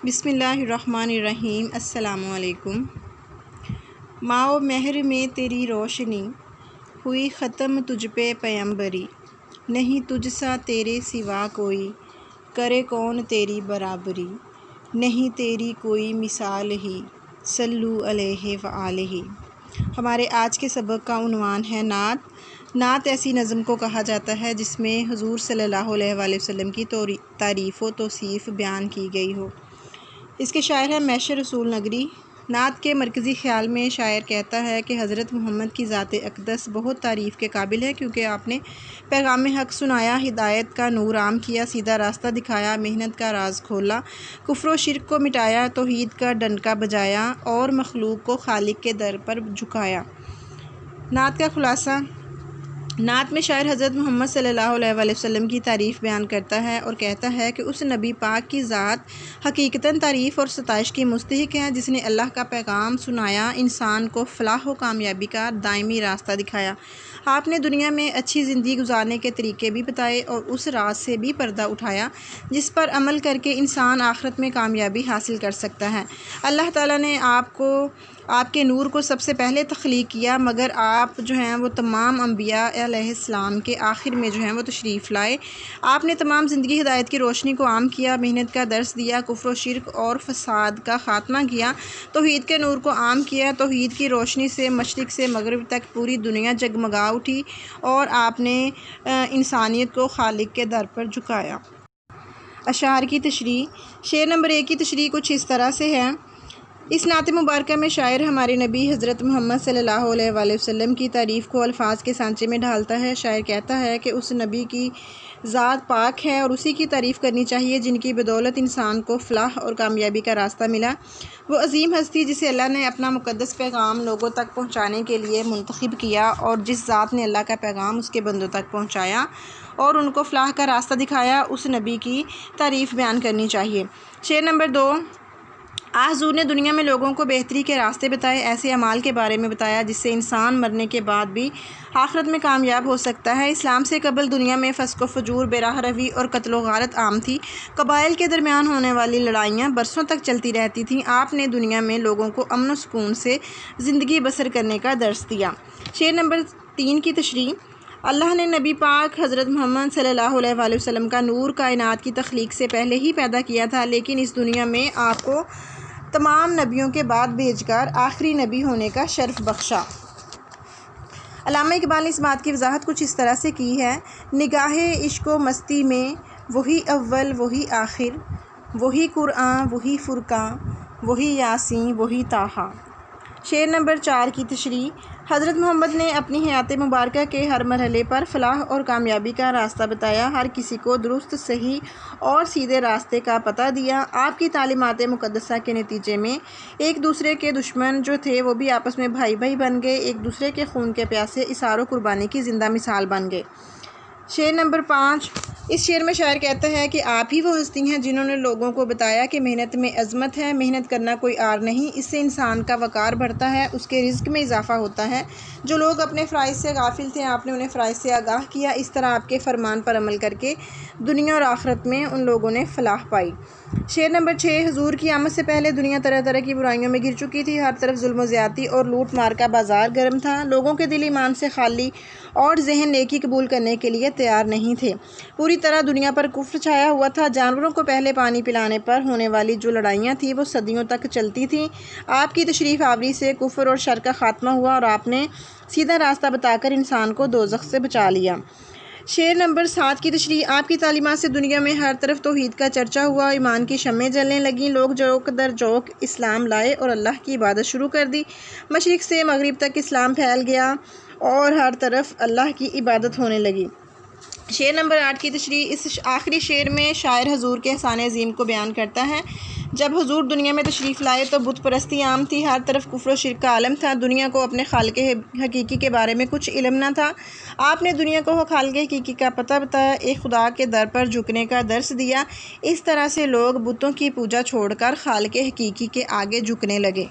بسم اللہ الرحمن الرحیم۔ السلام علیکم۔ ماؤ مہر میں تیری روشنی، ہوئی ختم تجھ پہ پیمبری، نہیں تجھ سا تیرے سوا کوئی، کرے کون تیری برابری، نہیں تیری کوئی مثال ہی، صلو علیہ وآلہ۔ ہمارے آج کے سبق کا عنوان ہے نعت۔ نعت ایسی نظم کو کہا جاتا ہے جس میں حضور صلی اللہ علیہ وآلہ وسلم کی تعریف و توصیف بیان کی گئی ہو۔ اس کے شاعر ہیں معشر رسول نگری۔ نعت کے مرکزی خیال میں شاعر کہتا ہے کہ حضرت محمد کی ذات اقدس بہت تعریف کے قابل ہے، کیونکہ آپ نے پیغام حق سنایا، ہدایت کا نور عام کیا، سیدھا راستہ دکھایا، محنت کا راز کھولا، کفر و شرک کو مٹایا، توحید کا ڈنکا بجایا اور مخلوق کو خالق کے در پر جھکایا۔ نعت کا خلاصہ۔ نعت میں شاعر حضرت محمد صلی اللہ علیہ وآلہ وسلم کی تعریف بیان کرتا ہے اور کہتا ہے کہ اس نبی پاک کی ذات حقیقتاً تعریف اور ستائش کی مستحق ہے، جس نے اللہ کا پیغام سنایا، انسان کو فلاح و کامیابی کا دائمی راستہ دکھایا۔ آپ نے دنیا میں اچھی زندگی گزارنے کے طریقے بھی بتائے اور اس راز سے بھی پردہ اٹھایا جس پر عمل کر کے انسان آخرت میں کامیابی حاصل کر سکتا ہے۔ اللہ تعالیٰ نے آپ کے نور کو سب سے پہلے تخلیق کیا، مگر آپ جو ہیں وہ تمام انبیاء علیہ السلام کے آخر میں جو ہیں وہ تشریف لائے۔ آپ نے تمام زندگی ہدایت کی روشنی کو عام کیا، محنت کا درس دیا، کفر و شرک اور فساد کا خاتمہ کیا، توحید کے نور کو عام کیا۔ توحید کی روشنی سے مشرق سے مغرب تک پوری دنیا جگمگا اٹھی اور آپ نے انسانیت کو خالق کے در پر جھکایا۔ اشعار کی تشریح۔ شعر نمبر 1 کی تشریح کچھ اس طرح سے ہے۔ اس نعت مبارکہ میں شاعر ہمارے نبی حضرت محمد صلی اللہ علیہ وآلہ وسلم کی تعریف کو الفاظ کے سانچے میں ڈھالتا ہے۔ شاعر کہتا ہے کہ اس نبی کی ذات پاک ہے اور اسی کی تعریف کرنی چاہیے جن کی بدولت انسان کو فلاح اور کامیابی کا راستہ ملا۔ وہ عظیم ہستی جسے اللہ نے اپنا مقدس پیغام لوگوں تک پہنچانے کے لیے منتخب کیا اور جس ذات نے اللہ کا پیغام اس کے بندوں تک پہنچایا اور ان کو فلاح کا راستہ دکھایا، اس نبی کی تعریف بیان کرنی چاہیے۔ شعر نمبر 2۔ حضور نے دنیا میں لوگوں کو بہتری کے راستے بتائے، ایسے اعمال کے بارے میں بتایا جس سے انسان مرنے کے بعد بھی آخرت میں کامیاب ہو سکتا ہے۔ اسلام سے قبل دنیا میں فسق و فجور، بے راہ روی اور قتل و غارت عام تھی۔ قبائل کے درمیان ہونے والی لڑائیاں برسوں تک چلتی رہتی تھیں۔ آپ نے دنیا میں لوگوں کو امن و سکون سے زندگی بسر کرنے کا درس دیا۔ شعر نمبر 3 کی تشریح۔ اللہ نے نبی پاک حضرت محمد صلی اللہ علیہ وآلہ وسلم کا نور کائنات کی تخلیق سے پہلے ہی پیدا کیا تھا، لیکن اس دنیا میں آپ کو تمام نبیوں کے بعد بھیج کر آخری نبی ہونے کا شرف بخشا۔ علامہ اقبال نے اس بات کی وضاحت کچھ اس طرح سے کی ہے: نگاہ عشق و مستی میں وہی اول وہی آخر، وہی قرآن وہی فرقان، وہی یاسین وہی طٰہٰ۔ شعر نمبر 4 کی تشریح۔ حضرت محمد نے اپنی حیات مبارکہ کے ہر مرحلے پر فلاح اور کامیابی کا راستہ بتایا، ہر کسی کو درست، صحیح اور سیدھے راستے کا پتہ دیا۔ آپ کی تعلیمات مقدسہ کے نتیجے میں ایک دوسرے کے دشمن جو تھے وہ بھی آپس میں بھائی بھائی بن گئے، ایک دوسرے کے خون کے پیاسے اثار و قربانی کی زندہ مثال بن گئے۔ شعر نمبر 5۔ اس شعر میں شاعر کہتا ہے کہ آپ ہی وہ ہستی ہیں جنہوں نے لوگوں کو بتایا کہ محنت میں عظمت ہے، محنت کرنا کوئی عار نہیں، اس سے انسان کا وقار بڑھتا ہے، اس کے رزق میں اضافہ ہوتا ہے۔ جو لوگ اپنے فرائض سے غافل تھے، آپ نے انہیں فرائض سے آگاہ کیا، اس طرح آپ کے فرمان پر عمل کر کے دنیا اور آخرت میں ان لوگوں نے فلاح پائی۔ شعر نمبر 6۔ حضور کی آمد سے پہلے دنیا طرح طرح کی برائیوں میں گر چکی تھی، ہر طرف ظلم و زیادتی اور لوٹ مار کا بازار گرم تھا، لوگوں کے دل ایمان سے خالی اور ذہن نیکی قبول کرنے کے لیے تیار نہیں تھے، پوری طرح دنیا پر کفر چھایا ہوا تھا، جانوروں کو پہلے پانی پلانے پر ہونے والی جو لڑائیاں تھیں وہ صدیوں تک چلتی تھیں۔ آپ کی تشریف آوری سے کفر اور شر کا خاتمہ ہوا اور آپ نے سیدھا راستہ بتا کر انسان کو دوزخ سے بچا لیا۔ شعر نمبر 7 کی تشریح۔ آپ کی تعلیمات سے دنیا میں ہر طرف توحید کا چرچا ہوا، ایمان کی شمعیں جلنے لگیں، لوگ جوک در جوک اسلام لائے اور اللہ کی عبادت شروع کر دی، مشرق سے مغرب تک اسلام پھیل گیا اور ہر طرف اللہ کی عبادت ہونے لگی۔ شعر نمبر 8 کی تشریح۔ اس آخری شعر میں شاعر حضور کے احسان عظیم کو بیان کرتا ہے۔ جب حضور دنیا میں تشریف لائے تو بت پرستی عام تھی، ہر طرف کفر و شرک کا عالم تھا، دنیا کو اپنے خالق حقیقی کے بارے میں کچھ علم نہ تھا۔ آپ نے دنیا کو خالق حقیقی کا پتہ بتایا، ایک خدا کے در پر جھکنے کا درس دیا، اس طرح سے لوگ بتوں کی پوجا چھوڑ کر خالق حقیقی کے آگے جھکنے لگے۔